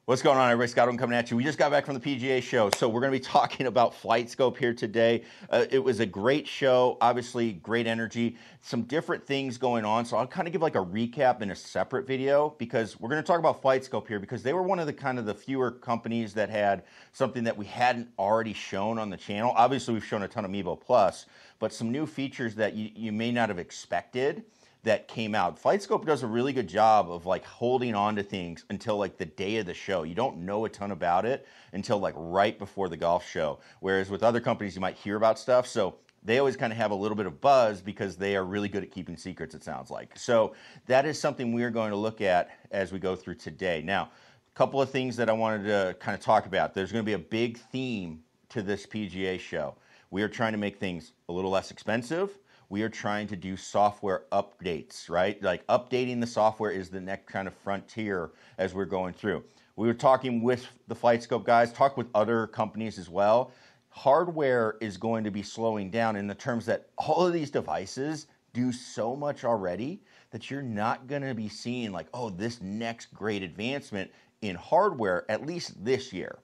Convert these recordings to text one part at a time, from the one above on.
What's going on, everybody? Scott, I'm coming at you. We just got back from the PGA Show, so we're going to be talking about Flightscope here today. It was a great show, obviously great energy, some different things going on. So I'll kind of give like a recap in a separate video because we're going to talk about Flightscope here because they were one of the fewer companies that had something that we hadn't already shown on the channel. Obviously, we've shown a ton of Mevo Plus, but some new features that you may not have expected that came out. Flightscope does a really good job of like holding on to things until like the day of the show. You don't know a ton about it until like right before the golf show. Whereas with other companies, you might hear about stuff. So they always kind of have a little bit of buzz because they are really good at keeping secrets, it sounds like. So that is something we are going to look at as we go through today. Now, a couple of things that I wanted to kind of talk about. There's going to be a big theme to this PGA show. We are trying to make things a little less expensive. We are trying to do software updates, right? Like updating the software is the next kind of frontier as we're going through. We were talking with the Flightscope guys, talk with other companies as well. Hardware is going to be slowing down in the terms that all of these devices do so much already that you're not going to be seeing like, oh, this next great advancement in hardware, at least this year.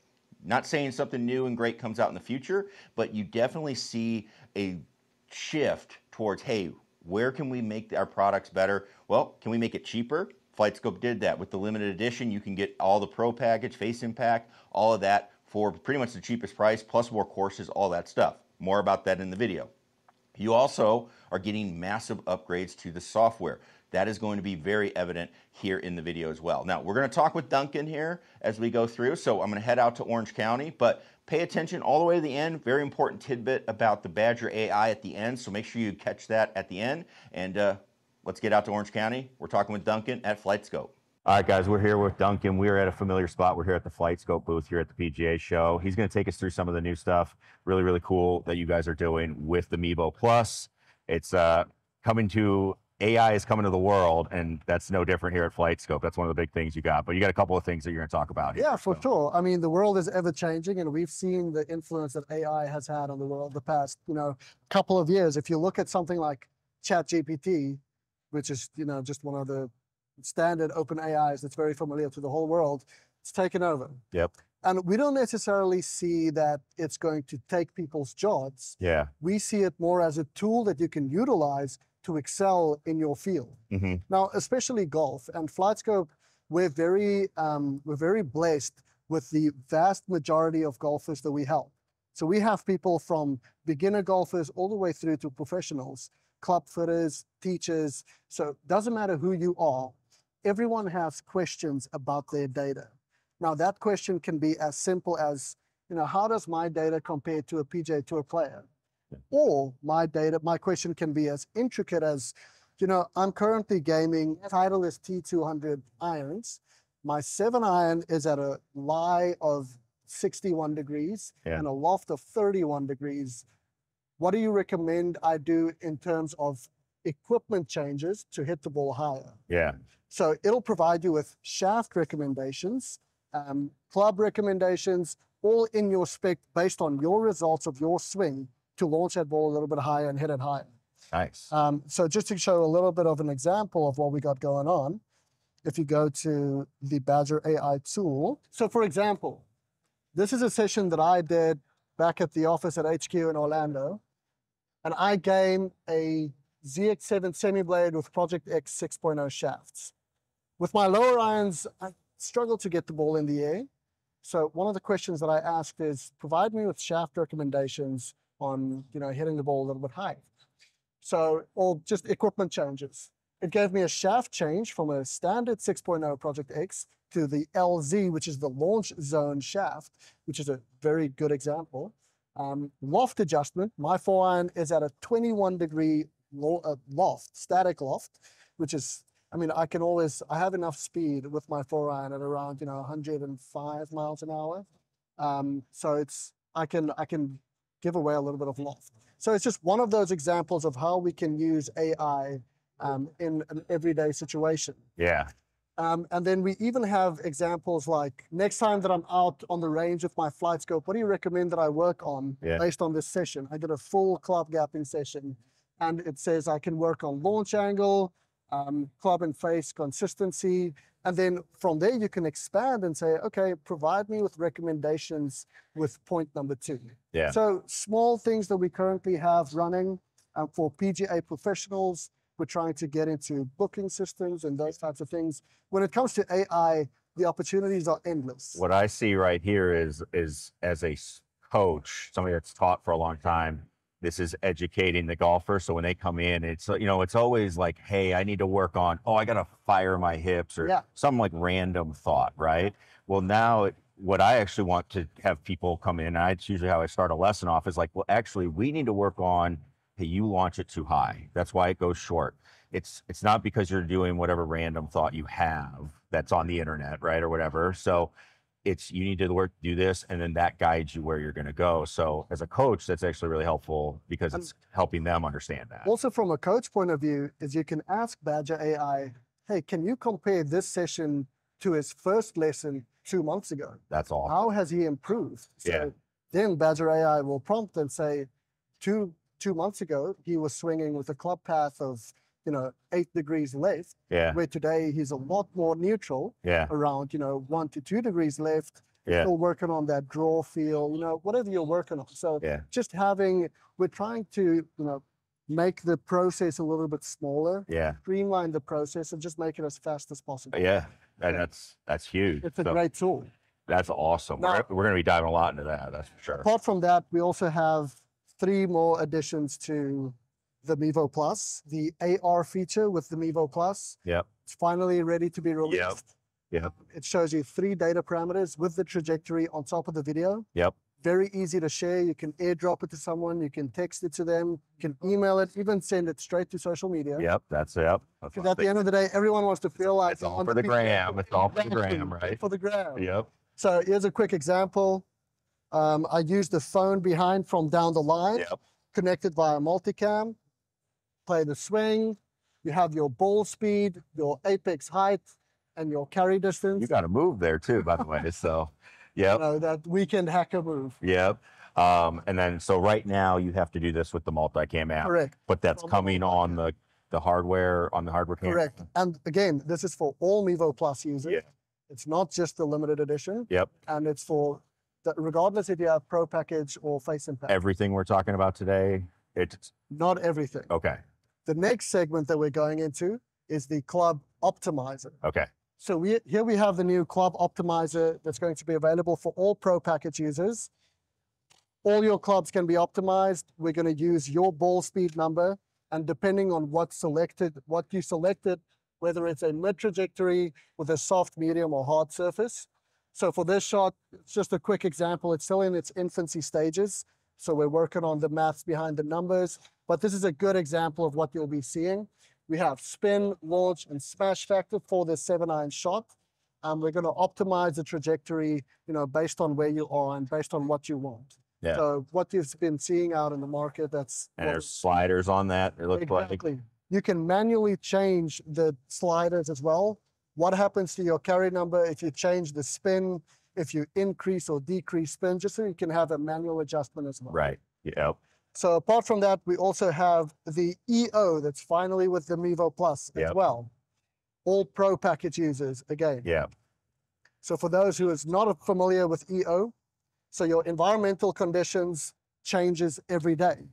Not saying something new and great comes out in the future, but you definitely see a shift towards, hey, where can we make our products better? Well, can we make it cheaper? Flightscope did that. With the limited edition, you can get all the Pro package, face impact, all of that for pretty much the cheapest price, plus more courses, all that stuff. More about that in the video. You also are getting massive upgrades to the software. That is going to be very evident here in the video as well. Now, we're going to talk with Duncan here as we go through, so I'm going to head out to Orange County, but pay attention all the way to the end. Very important tidbit about the Badger AI at the end, so make sure you catch that at the end. And let's get out to Orange County. We're talking with Duncan at Flightscope. All right, guys, we're here with Duncan. We're at a familiar spot. We're here at the Flightscope booth here at the PGA Show. He's going to take us through some of the new stuff. Really, really cool that you guys are doing with the Mevo Plus. It's coming to... AI is coming to the world, and that's no different here at Flightscope. That's one of the big things you got. But you got a couple of things that you're going to talk about here. Yeah, for sure. I mean, the world is ever changing, and we've seen the influence that AI has had on the world the past, couple of years. If you look at something like ChatGPT, which is, just one of the standard open AIs that's very familiar to the whole world, it's taken over. Yep. And we don't necessarily see that it's going to take people's jobs. Yeah. We see it more as a tool that you can utilize to excel in your field. Mm-hmm. Now, especially golf and Flightscope, we're very blessed with the vast majority of golfers that we help. So we have people from beginner golfers all the way through to professionals, club fitters, teachers. So it doesn't matter who you are, everyone has questions about their data. Now, that question can be as simple as, how does my data compare to a PGA Tour player? Or my question can be as intricate as, I'm currently gaming Titleist T200 irons. My 7-iron is at a lie of 61 degrees and a loft of 31 degrees. What do you recommend I do in terms of equipment changes to hit the ball higher? Yeah. So it'll provide you with shaft recommendations, club recommendations, all in your spec based on your results of your swing, to launch that ball a little bit higher and hit it higher. Nice. So just to show a little bit of an example of what we got going on, if you go to the Badger AI tool. So for example, this is a session that I did back at the office at HQ in Orlando. And I game a ZX7 semi-blade with Project X 6.0 shafts. With my lower irons, I struggle to get the ball in the air. So one of the questions that I asked is, provide me with shaft recommendations on hitting the ball a little bit high. So, or just equipment changes. It gave me a shaft change from a standard 6.0 Project X to the LZ, which is the launch zone shaft, which is a very good example. Loft adjustment. My 4-iron is at a 21 degree loft, static loft, which is, I have enough speed with my 4-iron at around 105 miles an hour. So I can give away a little bit of loft. So it's just one of those examples of how we can use AI in an everyday situation. Yeah. And then we even have examples like, next time that I'm out on the range with my Flightscope, what do you recommend that I work on based on this session? I did a full club gapping session, and it says I can work on launch angle, club and face consistency, And then from there, you can expand and say, okay, provide me with recommendations with point number 2. Yeah. So small things that we currently have running for PGA professionals. We're trying to get into booking systems and those types of things. When it comes to AI, the opportunities are endless. What I see right here is as a coach, somebody that's taught for a long time, this is educating the golfer. So when they come in, it's, you know, it's always like, hey, I need to work on, oh, I got to fire my hips or some like random thought, right? Well, now what I actually want to have people come in, and it's usually how I start a lesson off, is like, well, actually, we need to work on, hey, you launch it too high. That's why it goes short. It's not because you're doing whatever random thought you have that's on the internet, right, or whatever. So it's, you need to do this, and then that guides you where you're going to go. So as a coach, that's actually really helpful because it's helping them understand that. Also, from a coach point of view, is you can ask Badger AI, hey, can you compare this session to his first lesson 2 months ago? That's awesome. How has he improved? So then Badger AI will prompt and say, two months ago, he was swinging with a club path of 8 degrees left, where today he's a lot more neutral, around 1 to 2 degrees left. Still working on that draw feel, whatever you're working on. So just we're trying to make the process a little bit smaller, streamline the process, and just make it as fast as possible. And that's huge. It's a great tool. That's awesome. Now, we're going to be diving a lot into that, that's for sure. Apart from that, we also have 3 more additions to the Mevo Plus, the AR feature with the Mevo Plus. It's finally ready to be released. It shows you 3 data parameters with the trajectory on top of the video. Very easy to share. You can airdrop it to someone. You can text it to them. You can email it, even send it straight to social media. That's Because at the end of the day, everyone wants to feel like it's all for the gram. It's all for the gram, right? For the gram. So here's a quick example. I used the phone behind from down the line, connected via multicam. Play the swing. You have your ball speed, your apex height, and your carry distance. You got to move there too, by the way. So, that weekend hacker move. And then, so right now you have to do this with the multicam app. Correct. But that's coming on the hardware, camera. Correct. And again, this is for all Mevo Plus users. It's not just the limited edition. And it's for, regardless if you have Pro Package or Face Impact. Everything we're talking about today, it's... Not everything. Okay. The next segment that we're going into is the Club Optimizer. Okay. So here we have the new Club Optimizer that's going to be available for all Pro Package users. All your clubs can be optimized. We're going to use your ball speed number, and depending on what you selected, whether it's a mid trajectory with a soft, medium, or hard surface. So for this shot, it's just a quick example. It's still in its infancy stages. So we're working on the maths behind the numbers, but this is a good example of what you'll be seeing. We have spin, launch, and smash factor for the 7-iron shot. We're going to optimize the trajectory, based on where you are and based on what you want. So what you've been seeing out in the market, and there's sliders on that, it looks like. You can manually change the sliders as well. What happens to your carry number if you change the spin, if you increase or decrease spin, just so you can have a manual adjustment as well. Right. So apart from that, we also have the EO that's finally with the Mevo Plus as well. All Pro Package users again. So for those who is not familiar with EO, so your environmental conditions changes every day.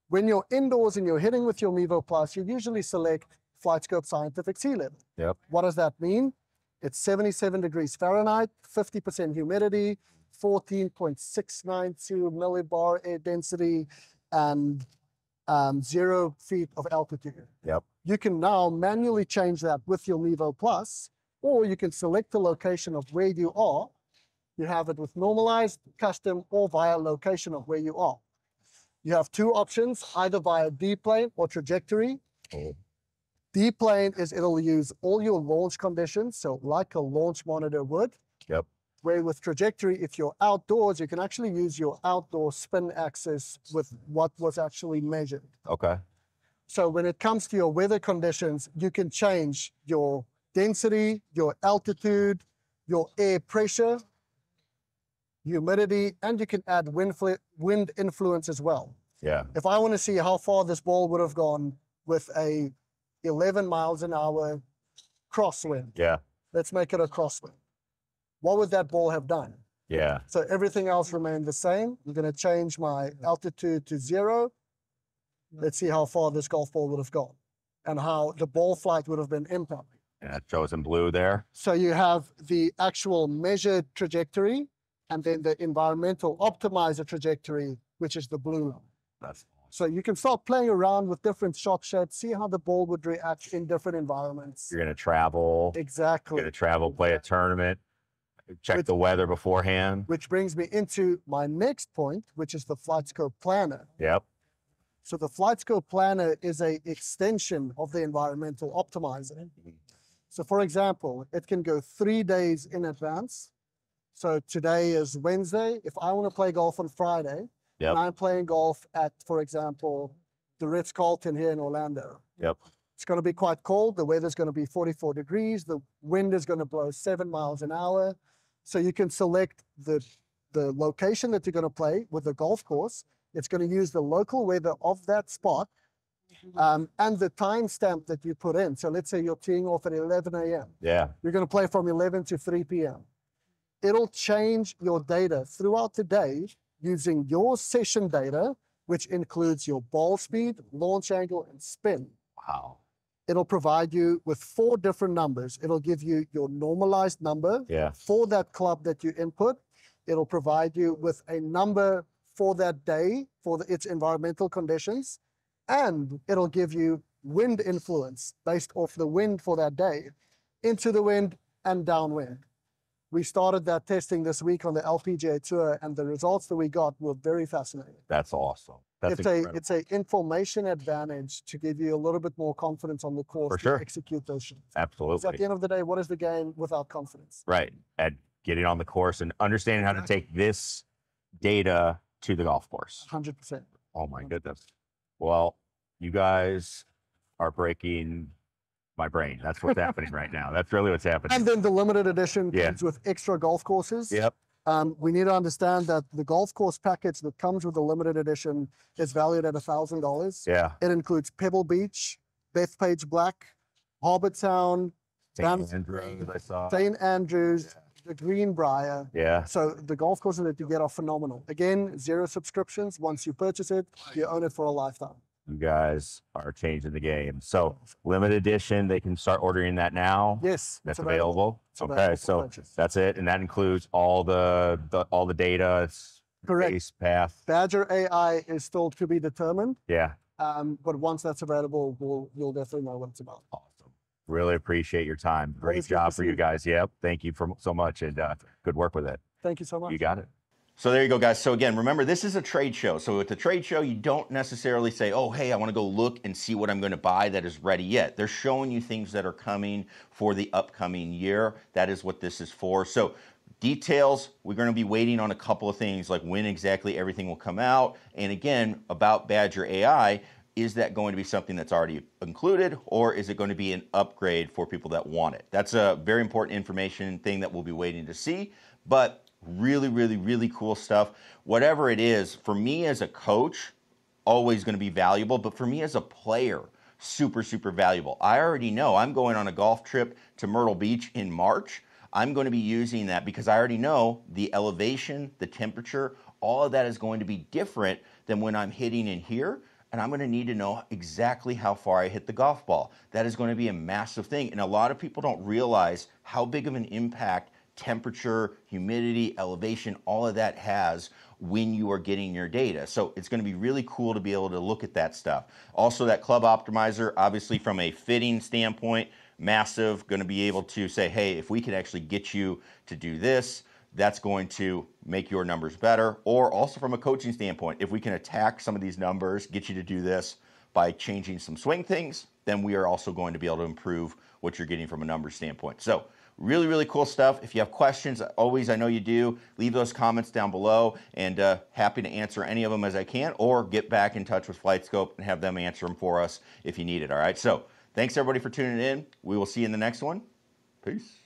When you're indoors and you're hitting with your Mevo Plus, you usually select Flightscope Scientific Sea Level. What does that mean? It's 77 degrees Fahrenheit, 50% humidity, 14.692 millibar air density, and 0 feet of altitude. You can now manually change that with your Mevo Plus, or you can select the location of where you are. You have it with normalized, custom, or via location of where you are. You have 2 options, either via D-plane or trajectory. D-plane is it'll use all your launch conditions, so like a launch monitor would. Where with trajectory, if you're outdoors, you can actually use your outdoor spin axis with what was actually measured. So when it comes to your weather conditions, you can change your density, your altitude, your air pressure, humidity, and you can add wind influence as well. If I want to see how far this ball would have gone with a 11 miles an hour crosswind. Yeah. Let's make it a crosswind. What would that ball have done? Yeah. So everything else remained the same. I'm going to change my altitude to 0. Let's see how far this golf ball would have gone and how the ball flight would have been impacted. And that shows in blue there. So you have the actual measured trajectory and then the environmental optimizer trajectory, which is the blue. So you can start playing around with different shot shapes, see how the ball would react in different environments. You're going to travel. Exactly. You're going to travel, play a tournament, check the weather beforehand. Which brings me into my next point, which is the Flightscope Planner. Yep. So the Flightscope Planner is an extension of the environmental optimizer. So for example, it can go 3 days in advance. So today is Wednesday. If I want to play golf on Friday, and I'm playing golf at, for example, the Ritz-Carlton here in Orlando. Yep. It's going to be quite cold. The weather's going to be 44 degrees. The wind is going to blow 7 miles an hour. So you can select the location that you're going to play with the golf course. It's going to use the local weather of that spot and the timestamp that you put in. So let's say you're teeing off at 11 a.m. Yeah. You're going to play from 11 to 3 p.m. It'll change your data throughout the day using your session data, which includes your ball speed, launch angle, and spin. Wow. It'll provide you with 4 different numbers. It'll give you your normalized number for that club that you input. It'll provide you with a number for that day, for its environmental conditions, and it'll give you wind influence based off the wind for that day, into the wind and downwind. We started that testing this week on the LPGA Tour, and the results that we got were very fascinating. That's awesome. It's an information advantage to give you a little bit more confidence on the course to execute those shots. Absolutely. Because at the end of the day, what is the game without confidence? Right. And getting on the course and understanding how to take this data to the golf course. 100%. Oh my goodness. Well, you guys are breaking my brain. That's what's happening right now. That's really what's happening. And then the limited edition comes with extra golf courses. Yep. We need to understand that the golf course package that comes with the limited edition is valued at $1,000. Yeah. It includes Pebble Beach, Bethpage Black, Harbour Town, St. Andrews, I saw. St. Andrews, the Greenbrier. Yeah. So the golf courses that you get are phenomenal. Again, 0 subscriptions. Once you purchase it, you own it for a lifetime. You guys are changing the game. So limited edition, they can start ordering that now. Yes, that's available. Available okay, so that's it, and that includes all the data. It's correct. Base path. Badger AI is still to be determined. Yeah. But once that's available, you'll definitely know what it's about. Awesome. Really appreciate your time. Great job for you guys. Yep. Thank you so much, and good work with it. Thank you so much. You got it. So there you go, guys. So again, remember, this is a trade show. So at the trade show, you don't necessarily say, oh, hey, I want to go look and see what I'm going to buy that is ready yet. They're showing you things that are coming for the upcoming year. That is what this is for. So details, we're going to be waiting on a couple of things, like when exactly everything will come out. And again, about Badger AI, is that going to be something that's already included, or is it going to be an upgrade for people that want it? That's a very important information thing that we'll be waiting to see. But really, really, really cool stuff. Whatever it is, for me as a coach, always going to be valuable. But for me as a player, super, super valuable. I already know I'm going on a golf trip to Myrtle Beach in March. I'm going to be using that because I already know the elevation, the temperature, all of that is going to be different than when I'm hitting in here. And I'm going to need to know exactly how far I hit the golf ball. That is going to be a massive thing. And a lot of people don't realize how big of an impact temperature, humidity, elevation, all of that has when you are getting your data. So it's going to be really cool to be able to look at that stuff. Also, that club optimizer, obviously from a fitting standpoint, massive, going to be able to say, hey, if we can actually get you to do this, that's going to make your numbers better. Or also from a coaching standpoint, if we can attack some of these numbers, get you to do this by changing some swing things, then we are also going to be able to improve what you're getting from a numbers standpoint. So really, really cool stuff. If you have questions, always, I know you do, leave those comments down below, and happy to answer any of them as I can, or get back in touch with Flightscope and have them answer them for us if you need it, all right? So thanks, everybody, for tuning in. We will see you in the next one. Peace.